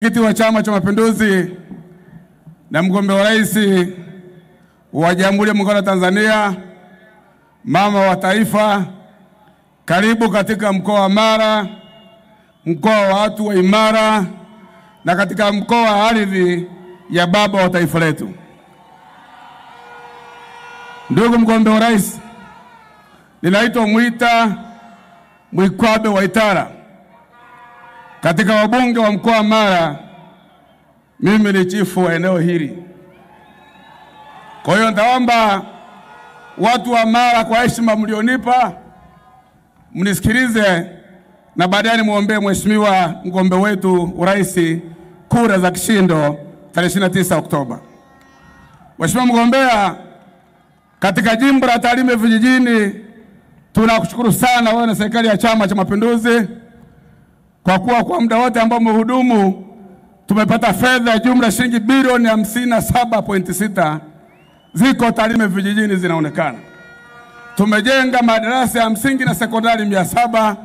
Mwenyekiti wa Chama cha Mapinduzi na mgombea wa rais wa Jamhuri ya Muungano wa Tanzania, mama wa taifa, karibu katika mkoa wa Mara, mkoa wa watu wa imara, na katika mkoa wa ardhi ya baba wa taifa letu. Ndugu mgombea wa rais, ninaitwa Mwita Mwikwabe Waitara. Katika wabunge wa mkoa wa Mara, mimi ni chifu wa eneo hili. Kwa hiyo nitaomba watu wa Mara, kwa heshima mlionipa, mnisikilize na baadaye nimuombee mheshimiwa mgombea wetu urais kura za kishindo tarehe 29 Oktoba. Mheshimiwa mgombea, katika jimbo la Tarime vijijini, tunakushukuru sana wewe na serikali ya Chama cha Mapinduzi kwa kuwa kwa muda wote ambao mhudumu tumepata fedha jumla shilingi bilioni 57.6 ziko Tarime vijijini zinaonekana. Tumejenga madarasa ya msingi na sekondari 700,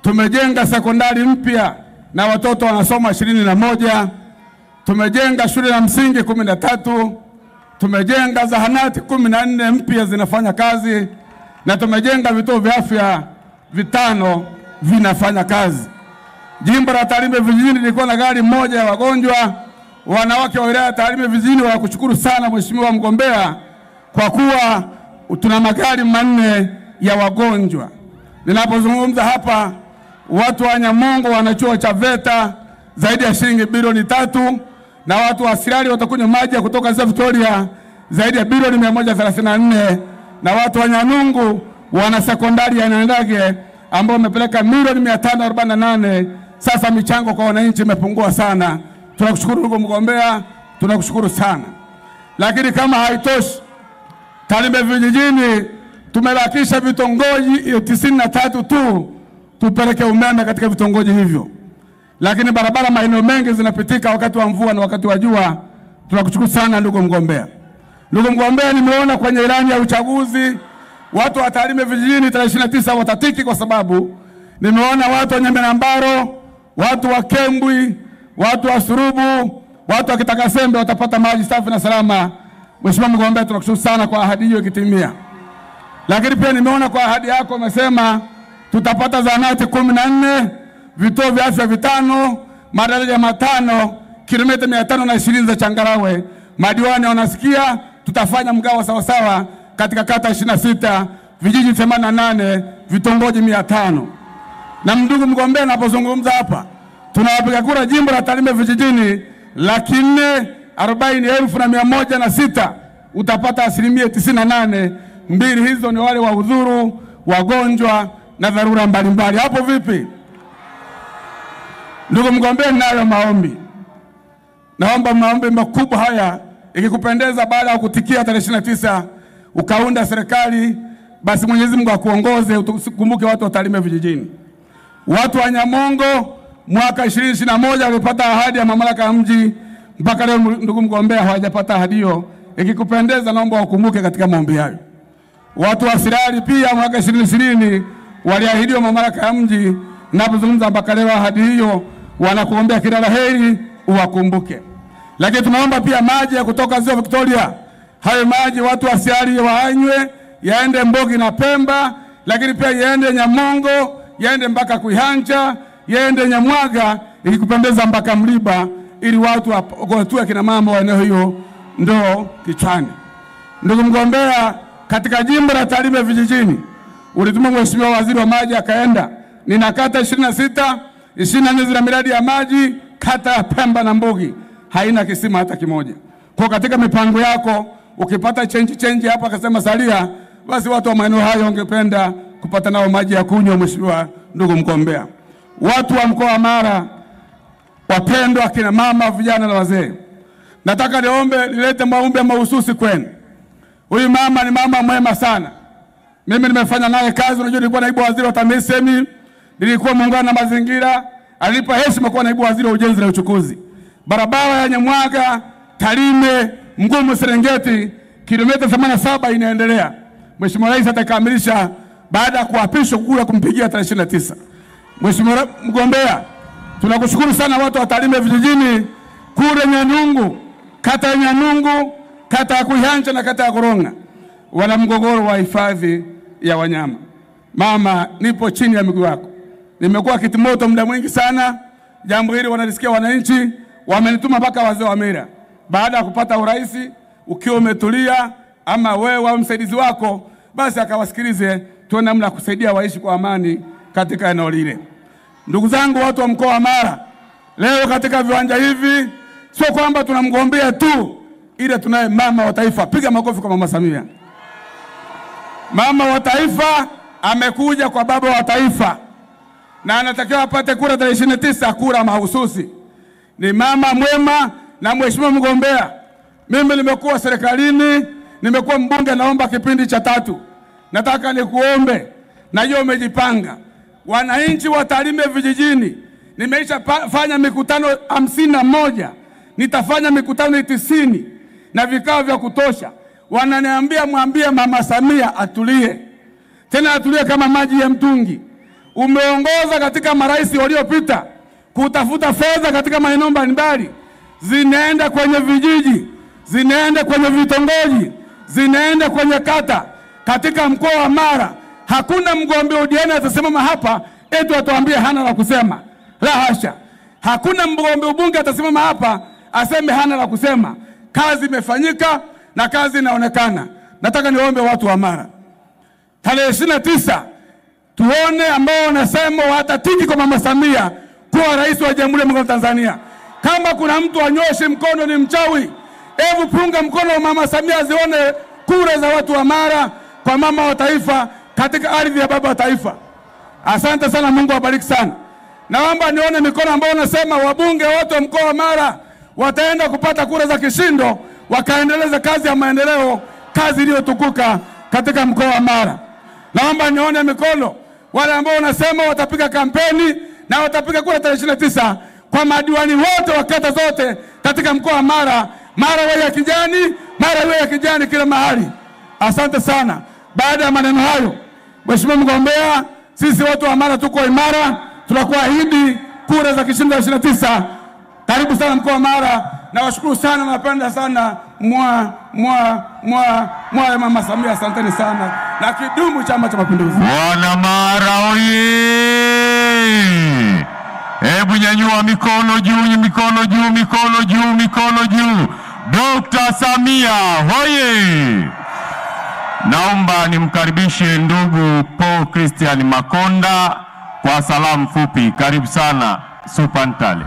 tumejenga sekondari mpya na watoto wanasoma 21, tumejenga shule ya msingi 13, tumejenga zahanati 14 mpya zinafanya kazi, na tumejenga vituo vya afya 5 vinafanya kazi. Jimbo la Tarime vijijini lilikuwa na gari moja ya wagonjwa. Wanawake wa wilaya ya Tarime vijijini wanakushukuru sana mheshimiwa mgombea kwa kuwa tuna magari 4 ya wagonjwa. Ninapozungumza hapa, watu wa Nyamongo wana chuo cha VETA zaidi ya shilingi bilioni 3, na watu wa Sirari watakunywa maji ya kutoka Ziwa Victoria zaidi ya bilioni 134, na watu wa Nyanungu wana sekondari ya Nandage ambao wamepeleka milioni 548. Sasa michango kwa wananchi imepungua sana. Tunakushukuru ndugu mgombea, tunakushukuru sana. Lakini kama haitoshi, Tarime vijijini tumebakisha vitongoji 93 tu tupeleke umeme katika vitongoji hivyo. Lakini barabara maeneo mengi zinapitika wakati wa mvua na wakati wa jua. Tunakushukuru sana ndugu mgombea. Ndugu mgombea, nimeona kwenye ilani ya uchaguzi watu wa Tarime vijijini tarehe 29 watatiki, kwa sababu nimeona watu wa Nyamenambaro, watu wa Kembwi, watu wa Surubu, watu wa Kitakasembe watapata maji safi na salama. Mheshimiwa mgombea, tunakushukuru sana kwa ahadi hiyo ikitimia. Lakini pia nimeona kwa ahadi yako umesema tutapata zahanati 14, vituo vya afya 5, madaraja 5, kilomita 520 za changarawe. Madiwani wanasikia, tutafanya mgao sawa sawa katika kata 26, vijiji 88, vitongoji 500. Na ndugu mgombea, napozungumza hapa, tunawapiga kura jimbo la Tarime vijijini 440,106, utapata 98%. 2 hizo ni wale wa udhuru, wagonjwa na dharura mbalimbali. Hapo vipi? Ndugu mgombea, ninayo maombi. Naomba maombi makubwa haya, ikikupendeza baada ya kutikia tarehe 29 ukaunda serikali, basi Mwenyezi Mungu akuongoze, ukumbuke watu wa Tarime vijijini. Watu wa Nyamongo mwaka 2021 walipata ahadi ya mamlaka ya mji, mpaka leo ndugu mgombea hawajapata ahadi hiyo. Ikikupendeza naomba ukumbuke katika maombi hayo. Watu wa Sirari pia mwaka 2020 waliahidiwa mamlaka ya mji, napozungumza mpaka leo ahadi hiyo wanakuombea kila laheri, uwakumbuke. Lakini tunaomba pia maji ya kutoka Ziwa Victoria, hayo maji watu wa Sirari waanywe, yaende Mbogi na Pemba, lakini pia yaende Nyamongo, yaende mpaka Kuihanja, yaende Nyamwaga, ikikupendeza mpaka Mliba, ili watu wakotoe kina mama wa eneo hiyo ndo kichwani. Ndugu mgombea, katika jimbo la Tarime vijijini ulituma mheshimiwa waziri wa maji akaenda. Nina kata 26, 24 zina miradi ya maji. Kata ya Pemba na Mbogi haina kisima hata kimoja. Kwa katika mipango yako ukipata change hapa akasema salia, basi watu wa maeneo hayo wangependa kupata nao maji ya kunywa. Mheshimiwa ndugu mgombea, watu wa mkoa wa Mara, wapendwa, kina mama, vijana na wazee, nataka nilete maombi mahususi kwenu. Huyu mama ni mama mwema sana. Mimi nimefanya naye kazi. Unajua nilikuwa naibu waziri wa TAMISEMI, nilikuwa muungano na mazingira, alipa heshima kuwa naibu waziri wa ujenzi na uchukuzi. Barabara ya Nyamwaga Tarime Mgumu Serengeti kilomita 87 inaendelea. Mheshimiwa Rais atakamilisha baada ya kuapishwa kura kumpigia tarehe 29. Mheshimiwa mgombea, Tunakushukuru sana watu wa Tarime vijijini kule Nyanungu, kata ya Nyanungu, kata ya Kuihanja na kata ya Koronga. Wana mgogoro wa hifadhi ya wanyama. Mama, nipo chini ya miguu yako. Nimekuwa kitimoto muda mwingi sana. Jambo hili wanalisikia wananchi, wamenituma mpaka wazee wa mila. Baada ya kupata urais, ukiwa umetulia ama wewe au msaidizi wako, basi akawasikilize tuone namna kusaidia waishi kwa amani katika eneo lile. Ndugu zangu watu wa mkoa wa Mara, leo katika viwanja hivi sio kwamba tunamgombea tu, ile tunaye mama wa taifa. Piga makofi kwa Mama Samia. Mama wa taifa amekuja kwa baba wa taifa na anatakiwa apate kura tarehe 29, kura mahususi. Ni mama mwema na mheshimiwa mgombea. Mimi nimekuwa serikalini, nimekuwa mbunge, naomba kipindi cha 3. Nataka nikuombe, najua umejipanga. Wananchi wa Tarime vijijini, nimeisha fanya mikutano 51, nitafanya mikutano 90 na vikao vya kutosha. Wananiambia mwambie Mama Samia atulie. Tena atulie kama maji ya mtungi. Umeongoza katika marais waliopita kutafuta fedha katika maeneo mbalimbali, zinaenda kwenye vijiji, zinaenda kwenye vitongoji, zinaenda kwenye kata. Katika mkoa wa Mara hakuna mgombea UDN atasimama hapa eti atuambie hana la kusema. La hasha. Hakuna mgombea ubunge atasimama hapa aseme hana la kusema. Kazi imefanyika na kazi inaonekana. Nataka niombe watu wa Mara, tarehe 29 tuone ambao wanasema watatiki kwa Mama Samia kuwa rais wa Jamhuri ya Muungano wa Tanzania. Kama kuna mtu anyoshe mkono ni mchawi, hebu punga mkono wa Mama Samia zione kura za watu wa Mara kwa mama wa taifa katika ardhi ya baba wa taifa. Asante sana, Mungu awabariki sana. Naomba nione mikono ambao wanasema wabunge wote wa mkoa wa Mara wataenda kupata kura za kishindo, wakaendeleza kazi ya maendeleo, kazi iliyotukuka katika mkoa wa Mara. Naomba nione mikono wale ambao wanasema watapiga kampeni na watapiga kura tarehe 29 kwa madiwani wote wa kata zote katika mkoa wa Mara. Mara wewe ya kijani, Mara wewe ya kijani kila mahali. Asante sana. Baada ya maneno hayo, Mheshimiwa mgombea, sisi watu wa Mara tuko imara, tunakuahidi kura za kishindo 29. Karibu sana mkoa wa Mara. Nawashukuru sana, napenda sana mwa Mama Samia. Asanteni sana na kidumu Chama cha Mapinduzi. Wana Mara oye! Hebu nyanyua mikono juu, mikono juu, mikono juu, mikono juu. Dr. Samia hoye! Naomba nimkaribishe ndugu Paul Christian Makonda kwa salamu fupi. Karibu sana Supantale.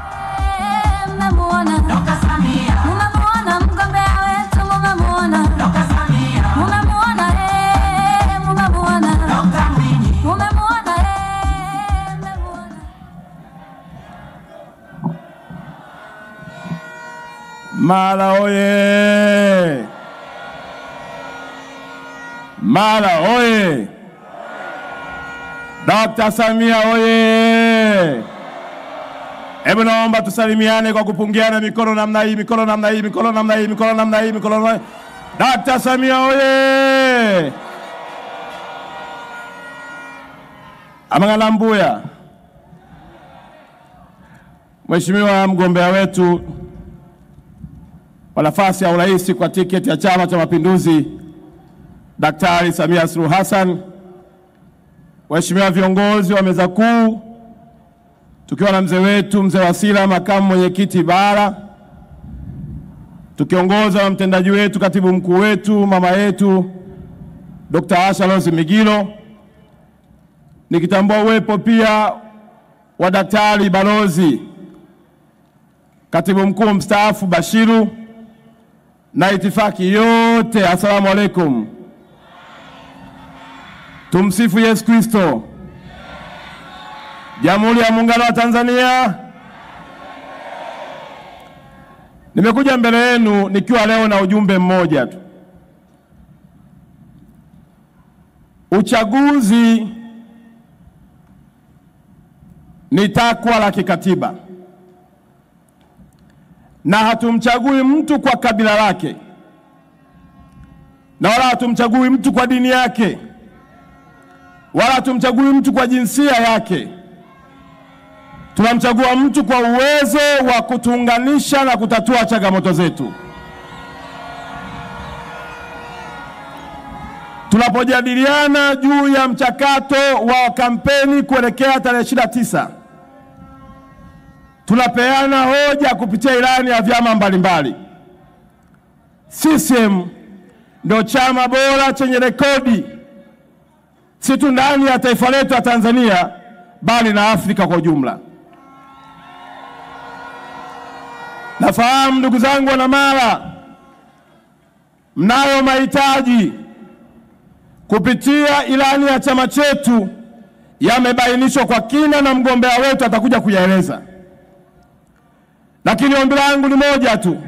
Mara oye! Mara oye! Dr. Samia oye! Hebu naomba tusalimiane kwa kupungiana mikono namna hii, mikono namna hii, mikono namna hii, mikono namna hii, mikono namna hii. Dr. Samia oye! Amangala Mbuya. Mheshimiwa mgombea wetu kwa nafasi ya urais kwa tiketi ya Chama cha Mapinduzi, Daktari Samia Suluhu Hassan, waheshimiwa viongozi wa meza kuu, tukiwa na mzee wetu mzee Wasira, makamu mwenyekiti bara, tukiongozwa na mtendaji wetu, katibu mkuu wetu, mama yetu Dr. Asha Rose Migiro, nikitambua uwepo pia wa Daktari Balozi katibu mkuu mstaafu Bashiru na itifaki yote. Asalamu alaykum. Tumsifu Yesu Kristo. Jamhuri ya Muungano wa Tanzania. Nimekuja mbele yenu nikiwa leo na ujumbe mmoja tu. Uchaguzi ni takwa la kikatiba, na hatumchagui mtu kwa kabila lake, na wala hatumchagui mtu kwa dini yake, wala hatumchagui mtu kwa jinsia yake. Tunamchagua mtu kwa uwezo wa kutuunganisha na kutatua changamoto zetu. Tunapojadiliana juu ya mchakato wa kampeni kuelekea tarehe 29, tunapeana hoja kupitia ilani ya vyama mbalimbali. CCM ndio chama bora chenye rekodi, si tu ndani ya taifa letu la Tanzania, bali na Afrika kwa ujumla. Nafahamu ndugu zangu wana Mara, mnayo mahitaji kupitia ilani ya chama chetu, yamebainishwa kwa kina na mgombea wetu atakuja kuyaeleza. Lakini ombi langu ni moja tu.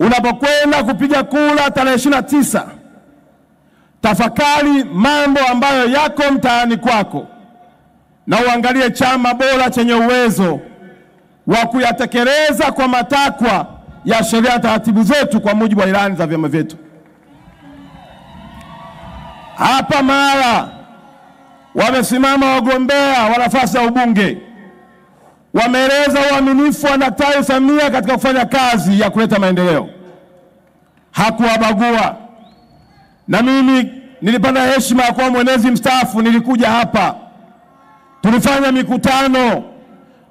Unapokwenda kupiga kura tarehe 29, tafakari mambo ambayo yako mtaani kwako na uangalie chama bora chenye uwezo wa kuyatekeleza kwa matakwa ya sheria na taratibu zetu kwa mujibu wa ilani za vyama vyetu. Hapa Mara wamesimama wagombea wa nafasi ya ubunge, wameeleza uaminifu wa Daktari Samia katika kufanya kazi ya kuleta maendeleo. Hakuwabagua. Na mimi nilipata heshima ya kuwa mwenezi mstaafu, nilikuja hapa, tulifanya mikutano,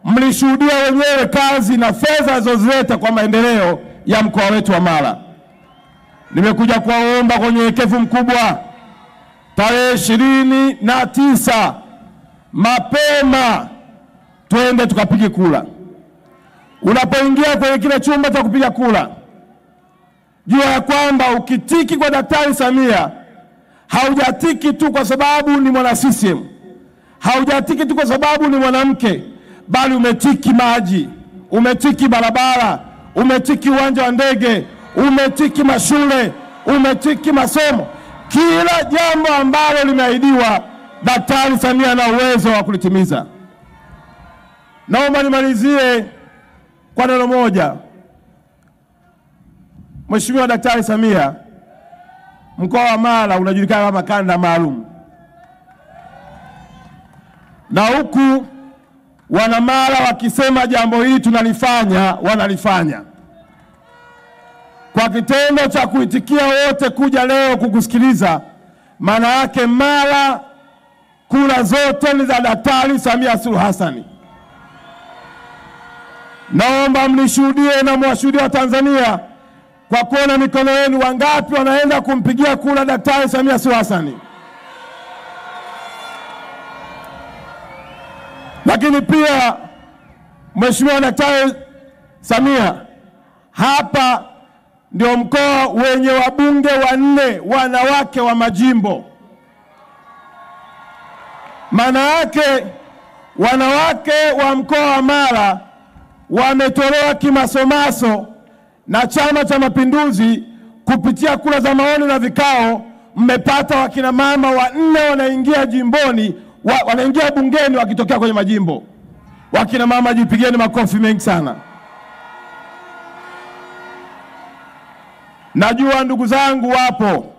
mlishuhudia wenyewe kazi na fedha zilizoleta kwa maendeleo ya mkoa wetu wa Mara. Nimekuja kuwaomba kwa unyenyekevu mkubwa, tarehe 29 mapema twende tukapige kura. Unapoingia kwenye kile chumba cha kupiga kura, jua ya kwamba ukitiki kwa Daktari Samia, haujatiki tu kwa sababu ni mwana CCM, haujatiki tu kwa sababu ni mwanamke, bali umetiki maji, umetiki barabara, umetiki uwanja wa ndege, umetiki mashule, umetiki masomo. Kila jambo ambalo limeahidiwa, Daktari Samia ana uwezo wa kulitimiza. Naomba nimalizie kwa neno moja. Mheshimiwa Daktari Samia, mkoa wa Mara unajulikana kama kanda maalum. Na huku wana Mara wakisema jambo hili tunalifanya, wanalifanya. Kwa kitendo cha kuitikia wote kuja leo kukusikiliza, maana yake Mara kura zote ni za Daktari Samia Suluhu Hassan. Naomba mnishuhudie na mwashuhudie wa Tanzania kwa kuona mikono yenu, wangapi wanaenda kumpigia kura Daktari Samia Suluhu Hassan. Lakini pia Mheshimiwa Daktari Samia, hapa ndio mkoa wenye wabunge 4 wanawake wa majimbo. Maana yake wanawake wa mkoa wa Mara wametolewa kimasomaso na Chama cha Mapinduzi kupitia kura za maoni na vikao. Mmepata wakina mama 4 wanaingia jimboni, wanaingia bungeni wakitokea kwenye majimbo. Wakina mama jipigeni makofi mengi sana. Najua ndugu zangu wapo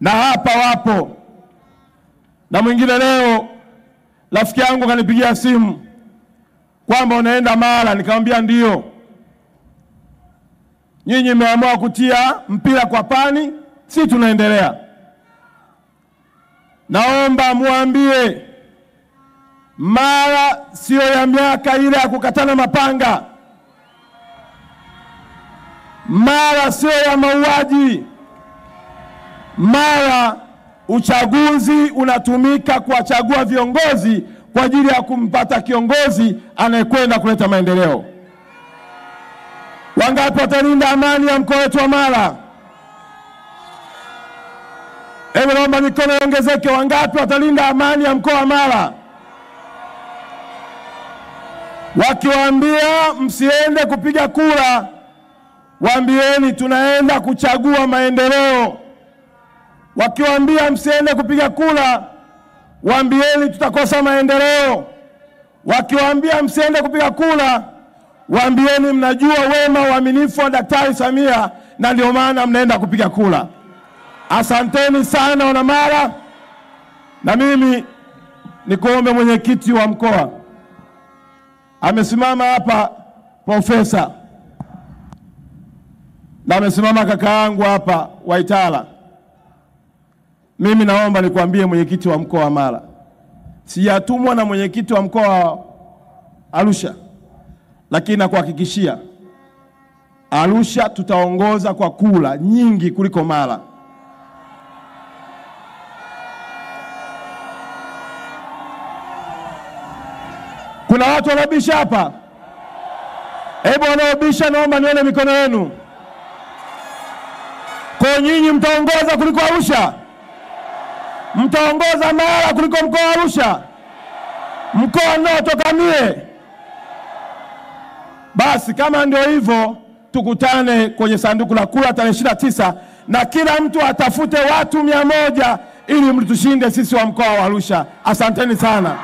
na hapa wapo, na mwingine leo rafiki yangu kanipigia simu kwamba unaenda Mara, nikamwambia ndio. Nyinyi mmeamua kutia mpira kwa pani, si tunaendelea. Naomba muambie Mara sio ya miaka ile ya kukatana mapanga. Mara sio ya mauaji. Mara uchaguzi unatumika kuwachagua viongozi kwa ajili ya kumpata kiongozi anayekwenda kuleta maendeleo. Wangapi watalinda amani ya mkoa wetu wa Mara? Hebu naomba mikono iongezeke. Wangapi watalinda amani ya mkoa wa Mara? Wakiwaambia msiende kupiga kura, waambieni tunaenda kuchagua maendeleo. Wakiwaambia msiende kupiga kura, waambieni tutakosa maendeleo. Wakiwaambia msiende kupiga kura, waambieni mnajua wema uaminifu wa Daktari Samia na ndio maana mnaenda kupiga kura. Asanteni sana wana Mara, na mimi nikuombe mwenyekiti wa mkoa, amesimama hapa profesa na amesimama kaka yangu hapa Waitala. Mimi naomba nikwambie mwenyekiti wa mkoa wa Mara, sijatumwa na mwenyekiti wa mkoa wa Arusha, lakini nakuhakikishia Arusha tutaongoza kwa kula nyingi kuliko Mara. Kuna watu wanabisha hapa? Hebu wanaobisha naomba nione mikono yenu. Kwa nyinyi mtaongoza kuliko Arusha? Mtaongoza Mara kuliko mkoa wa Arusha? Mkoa ninaotoka mie? Basi kama ndio hivyo, tukutane kwenye sanduku la kura tarehe 29 na kila mtu atafute watu 100 ili mtushinde sisi wa mkoa wa Arusha. Asanteni sana.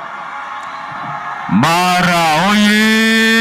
Mara oye!